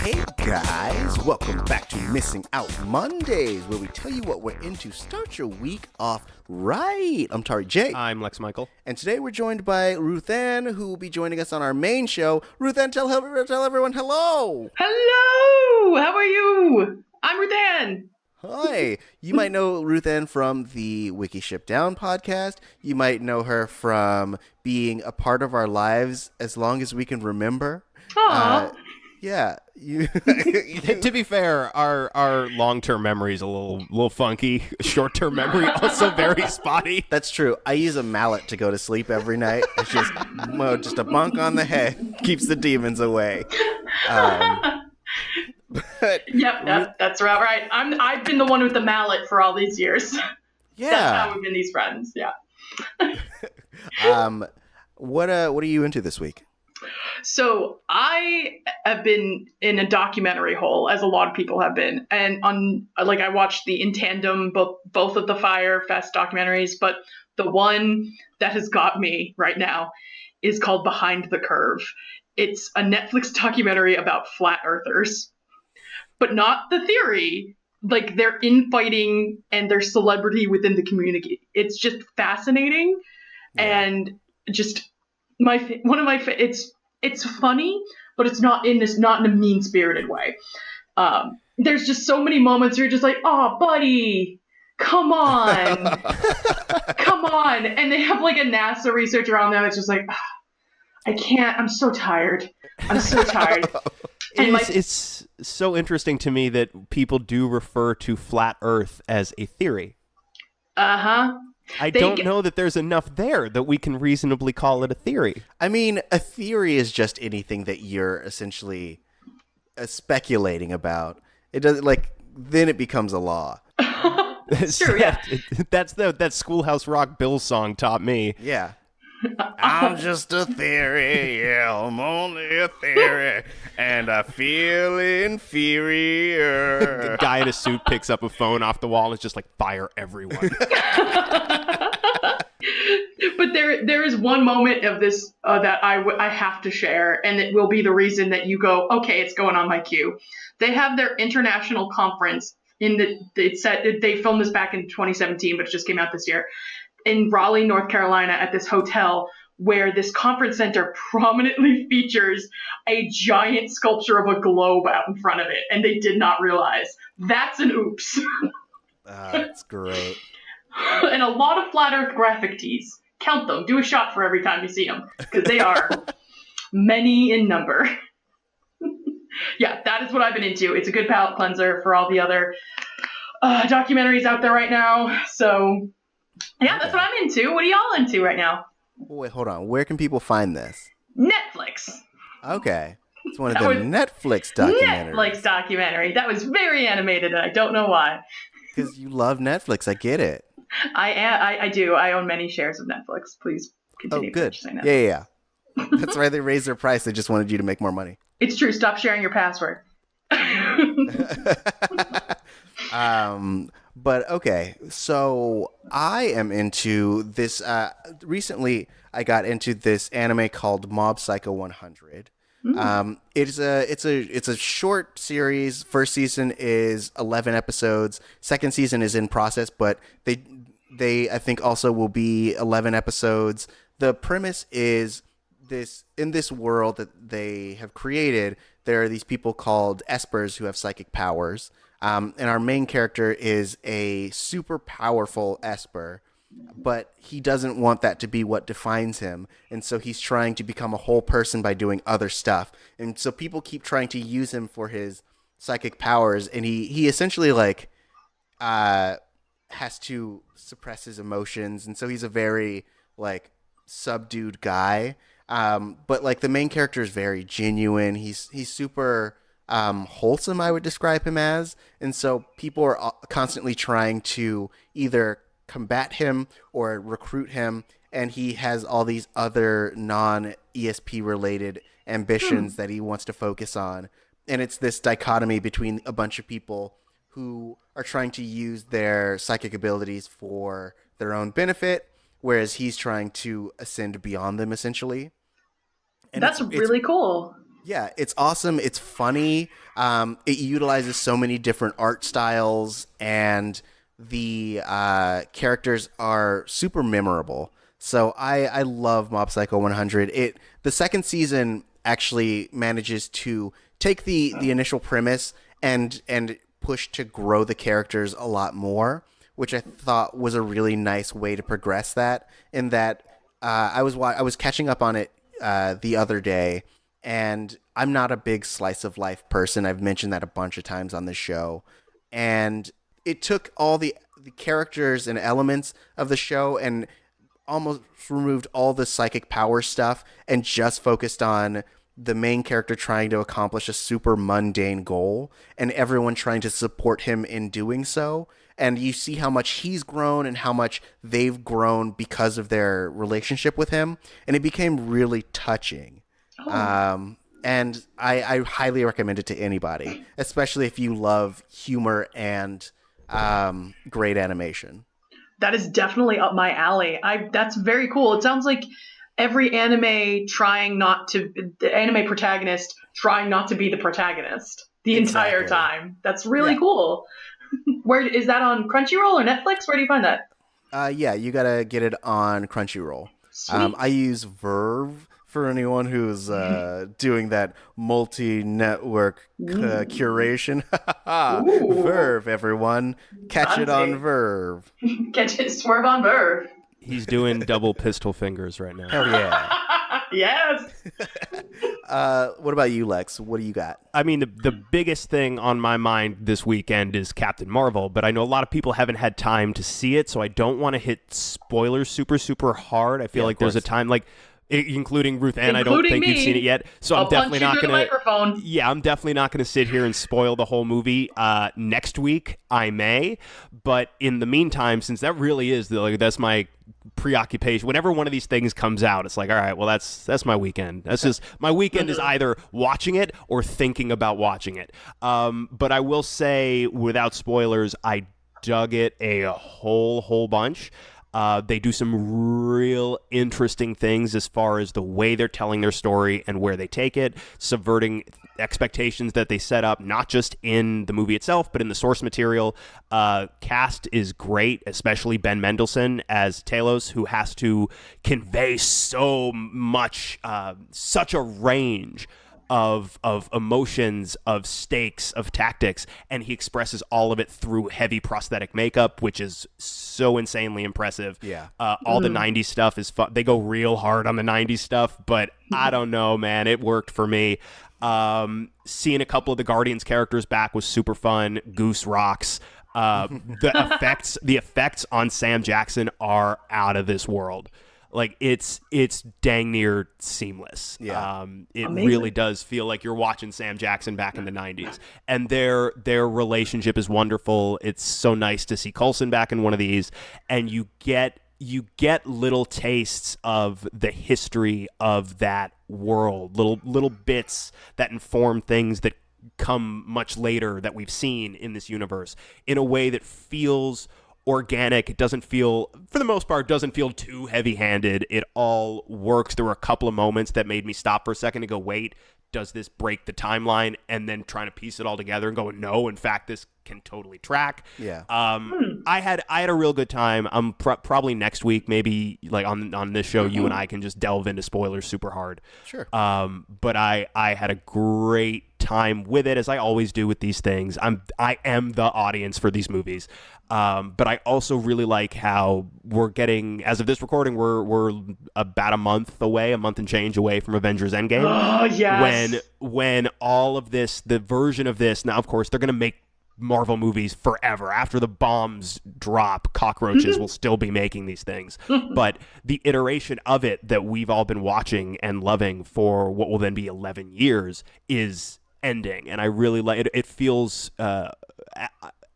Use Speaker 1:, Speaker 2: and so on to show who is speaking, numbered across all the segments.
Speaker 1: Hey guys, welcome back to Missing Out Mondays, where we tell you what we're into. Start your week off right. I'm Tauri Jay.
Speaker 2: I'm Lex Michael.
Speaker 1: And today we're joined by Ruthanne, who will be joining us on our main show. Ruthanne, tell everyone hello.
Speaker 3: Hello! How are you? I'm Ruthanne.
Speaker 1: Hi. You might know Ruthanne from the Wiki Ship Down podcast. You might know her from being a part of our lives as long as we can remember.
Speaker 3: Aww.
Speaker 1: Yeah.
Speaker 2: To be fair, our long-term memory is a little funky. Short-term memory also very spotty.
Speaker 1: That's true. I use a mallet to go to sleep every night. It's just a bunk on the head keeps the demons away.
Speaker 3: Yep, that's right. I've been the one with the mallet for all these years.
Speaker 1: Yeah.
Speaker 3: That's how we've been these friends. Yeah.
Speaker 1: What are you into this week?
Speaker 3: So I have been in a documentary hole, as a lot of people have been, and I watched the in tandem both of the Fyre Fest documentaries, but the one that has got me right now is called Behind the Curve. It's a Netflix documentary about flat earthers, but not the theory, like their infighting and their celebrity within the community. It's just fascinating, and just it's funny, but it's not in a mean-spirited way. There's just so many moments where you're just like, oh, buddy, come on. Come on. And they have like a NASA researcher on there. It's just like, I can't. I'm so tired. And
Speaker 2: It's so interesting to me that people do refer to flat Earth as a theory.
Speaker 3: Uh-huh.
Speaker 2: I don't know that there's enough there that we can reasonably call it a theory.
Speaker 1: I mean, a theory is just anything that you're essentially speculating about. It does then it becomes a law.
Speaker 3: True, yeah.
Speaker 2: That Schoolhouse Rock Bill song taught me.
Speaker 1: Yeah. I'm just a theory, yeah, I'm only a theory, and I feel inferior.
Speaker 2: The guy in a suit picks up a phone off the wall and is just like, fire everyone.
Speaker 3: But there is one moment of this that I have to share, and it will be the reason that you go, okay, it's going on my queue. They have their international conference they filmed this back in 2017, but it just came out this year, in Raleigh, North Carolina, at this hotel where this conference center prominently features a giant sculpture of a globe out in front of it, and they did not realize. That's an oops.
Speaker 1: That's great.
Speaker 3: And a lot of flat earth graphic tees. Count them. Do a shot for every time you see them, because they are many in number. Yeah, that is what I've been into. It's a good palate cleanser for all the other documentaries out there right now. So yeah, that's what I'm into. What are y'all into right now?
Speaker 1: Wait, hold on. Where can people find this?
Speaker 3: Netflix.
Speaker 1: Okay. It's one of the Netflix documentaries.
Speaker 3: Netflix documentary. That was very animated, and I don't know why.
Speaker 1: Because you love Netflix. I get it.
Speaker 3: I do. I own many shares of Netflix. Please continue purchasing them.
Speaker 1: Yeah. That's why they raised their price. They just wanted you to make more money.
Speaker 3: It's true. Stop sharing your password.
Speaker 1: But okay, so I am into this. Recently, I got into this anime called Mob Psycho 100. It's a short series. First season is 11 episodes. Second season is in process, but they I think also will be 11 episodes. The premise is in this world that they have created, there are these people called espers who have psychic powers. And our main character is a super powerful esper, but he doesn't want that to be what defines him. And so he's trying to become a whole person by doing other stuff. And so people keep trying to use him for his psychic powers. And he essentially has to suppress his emotions. And so he's a very subdued guy. But the main character is very genuine. He's super wholesome, I would describe him as. And so people are constantly trying to either combat him or recruit him. And he has all these other non-ESP related ambitions that he wants to focus on. And it's this dichotomy between a bunch of people who are trying to use their psychic abilities for their own benefit, whereas he's trying to ascend beyond them, essentially. And
Speaker 3: That's really cool.
Speaker 1: Yeah, it's awesome. It's funny. It utilizes so many different art styles, and the characters are super memorable. So I love Mob Psycho 100. The second season actually manages to take the initial premise and push to grow the characters a lot more, which I thought was a really nice way to progress that. In that I was catching up on it the other day, and I'm not a big slice of life person. I've mentioned that a bunch of times on this show, and it took all the characters and elements of the show and almost removed all the psychic power stuff and just focused on the main character trying to accomplish a super mundane goal and everyone trying to support him in doing so. And you see how much he's grown and how much they've grown because of their relationship with him. And it became really touching. And I highly recommend it to anybody, especially if you love humor and great animation.
Speaker 3: That is definitely up my alley. That's very cool. It sounds like every the anime protagonist trying not to be the protagonist the entire time. That's really cool. Where is that, on Crunchyroll or Netflix? Where do you find that?
Speaker 1: Yeah, you gotta get it on Crunchyroll. I use Verve for anyone who's doing that multi-network curation. Verve, everyone. Catch it on Verve.
Speaker 3: Catch it, swerve on Verve.
Speaker 2: He's doing double pistol fingers right now.
Speaker 1: Hell yeah.
Speaker 3: Yes.
Speaker 1: What about you, Lex? What do you got?
Speaker 2: I mean, the biggest thing on my mind this weekend is Captain Marvel, but I know a lot of people haven't had time to see it, so I don't want to hit spoilers super, super hard. I feel like there's a time, like, including Ruthanne, I don't think you've seen it yet, so I'm definitely not going to. Yeah, I'm definitely not going to sit here and spoil the whole movie. Next week, I may, but in the meantime, since that really is that's my preoccupation. Whenever one of these things comes out, it's like, all right, well, that's my weekend. That's just my weekend is either watching it or thinking about watching it. But I will say, without spoilers, I dug it a whole bunch. They do some real interesting things as far as the way they're telling their story and where they take it, subverting expectations that they set up, not just in the movie itself, but in the source material. Cast is great, especially Ben Mendelsohn as Talos, who has to convey so much, such a range of emotions, of stakes, of tactics, and he expresses all of it through heavy prosthetic makeup, which is so insanely impressive.
Speaker 1: Yeah.
Speaker 2: All the 90s stuff is fun. They go real hard on the 90s stuff, but I don't know, man. It worked for me. Seeing a couple of the Guardians characters back was super fun. Goose rocks. The effects on Sam Jackson are out of this world. Like, it's dang near seamless.
Speaker 1: Yeah.
Speaker 2: It
Speaker 3: Amazing.
Speaker 2: really does feel like you're watching Sam Jackson back in the 90s. And their relationship is wonderful. It's so nice to see Coulson back in one of these. And you get little tastes of the history of that world, little bits that inform things that come much later that we've seen in this universe in a way that feels organic. It doesn't feel, for the most part, doesn't feel too heavy-handed. It all works. There were a couple of moments that made me stop for a second and go, wait, does this break the timeline? And then trying to piece it all together and go, no, in fact, this can totally track.
Speaker 1: Yeah.
Speaker 2: I had a real good time. Probably next week, maybe like on this show, you and I can just delve into spoilers super hard.
Speaker 1: Sure.
Speaker 2: But I had a great time with it, as I always do with these things. I am the audience for these movies. But I also really like how we're getting, as of this recording, we're about a month and change away from Avengers Endgame.
Speaker 3: Oh, yes.
Speaker 2: When all of this, the version of this, now of course they're going to make Marvel movies forever. After the bombs drop, cockroaches will still be making these things. But the iteration of it that we've all been watching and loving for what will then be 11 years is ending. And I really like it. It feels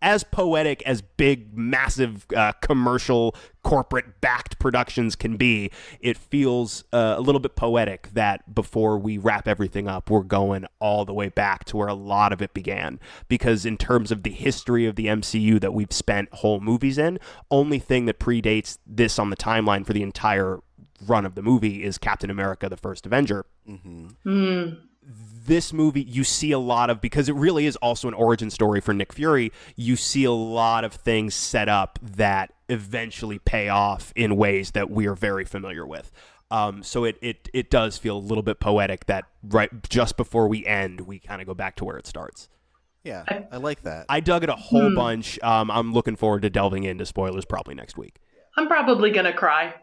Speaker 2: as poetic as big, massive, commercial, corporate-backed productions can be. It feels a little bit poetic that before we wrap everything up, we're going all the way back to where a lot of it began. Because in terms of the history of the MCU that we've spent whole movies in, only thing that predates this on the timeline for the entire run of the movie is Captain America, the First Avenger.
Speaker 1: Mm-hmm.
Speaker 2: this movie, you see a lot of, because it really is also an origin story for Nick Fury, you see a lot of things set up that eventually pay off in ways that we are very familiar with. So it does feel a little bit poetic that right just before we end, we kind of go back to where it starts.
Speaker 1: Yeah, I like that.
Speaker 2: I dug it a whole bunch. I'm looking forward to delving into spoilers probably next week.
Speaker 3: I'm probably going to cry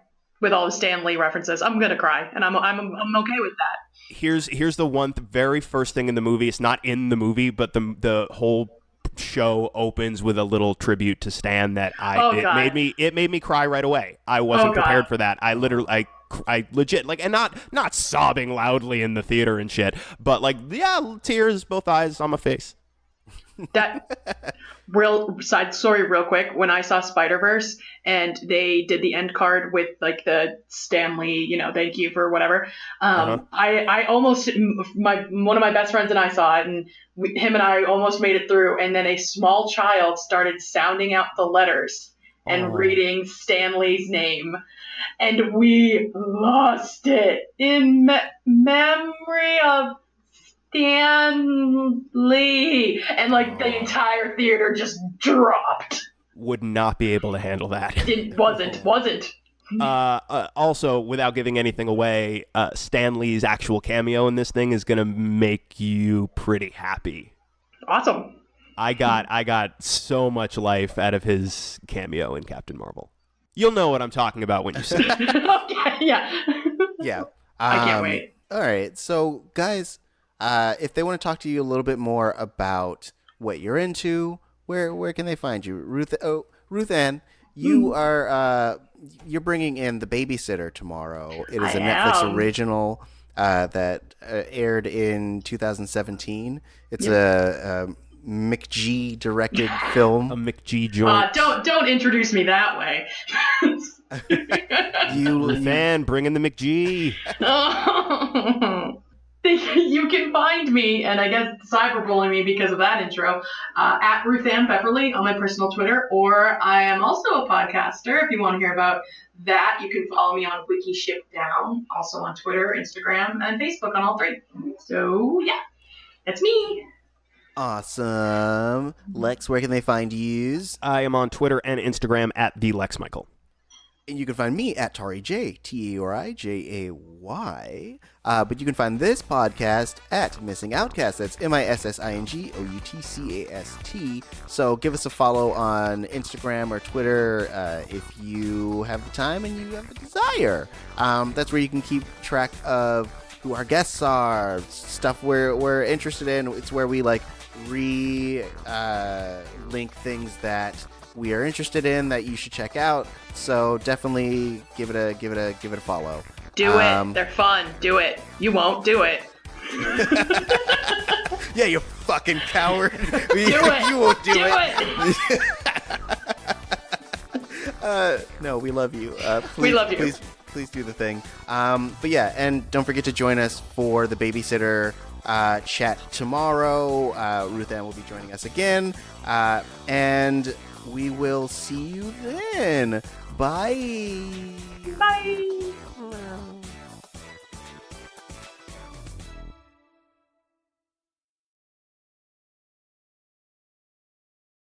Speaker 3: with all the Stan Lee references. I'm going to cry, and I'm okay with that.
Speaker 2: Here's the very first thing in the movie. It's not in the movie, but the whole show opens with a little tribute to Stan that it made me cry right away. I wasn't prepared for that. I legit, like, and not sobbing loudly in the theater and shit, but like, yeah, tears, both eyes on my face.
Speaker 3: That real side story real quick, when I saw Spider-Verse and they did the end card with like the Stan Lee, thank you for whatever, I almost, one of my best friends and I saw it, and him and I almost made it through, and then a small child started sounding out the letters and reading Stan Lee's name, and we lost it in memory of Stan Lee, and like the entire theater just dropped.
Speaker 2: Would not be able to handle that.
Speaker 3: It wasn't.
Speaker 2: Also, without giving anything away, Stan Lee's actual cameo in this thing is going to make you pretty happy.
Speaker 3: Awesome.
Speaker 2: I got so much life out of his cameo in Captain Marvel. You'll know what I'm talking about when you see it.
Speaker 3: Okay, yeah.
Speaker 1: Yeah.
Speaker 3: I can't wait.
Speaker 1: All right. So, guys, if they want to talk to you a little bit more about what you're into, where can they find you? Ruthanne, you are you're bringing in The Babysitter tomorrow. It is a Netflix original that aired in 2017. It's a McG directed film.
Speaker 2: A McG joint.
Speaker 3: Don't introduce me that way.
Speaker 2: You fan, bring in the McG.
Speaker 3: You can find me, and I guess cyberbullying me because of that intro, at Ruthanne Beverly on my personal Twitter, or I am also a podcaster. If you want to hear about that, you can follow me on WikiShipDown, also on Twitter, Instagram, and Facebook on all three. So, yeah, that's me.
Speaker 1: Awesome. Lex, where can they find you?
Speaker 2: I am on Twitter and Instagram at @TheLexMichael.
Speaker 1: And you can find me at Tauri Jay, TaurijAY. But you can find this podcast at Missing Outcast. That's MISSINGOUTCAST. So give us a follow on Instagram or Twitter if you have the time and you have the desire. That's where you can keep track of who our guests are, stuff we're interested in. It's where we like link things that we are interested in that you should check out. So definitely give it a follow.
Speaker 3: Do it. They're fun. Do it. You won't do it.
Speaker 1: Yeah, you fucking coward.
Speaker 3: Do it.
Speaker 1: You won't do
Speaker 3: it.
Speaker 1: No, we love you. Please,
Speaker 3: we love you.
Speaker 1: Please do the thing. But yeah, and don't forget to join us for the Babysitter chat tomorrow. Ruthanne will be joining us again. And we will see you then. Bye.
Speaker 3: Bye.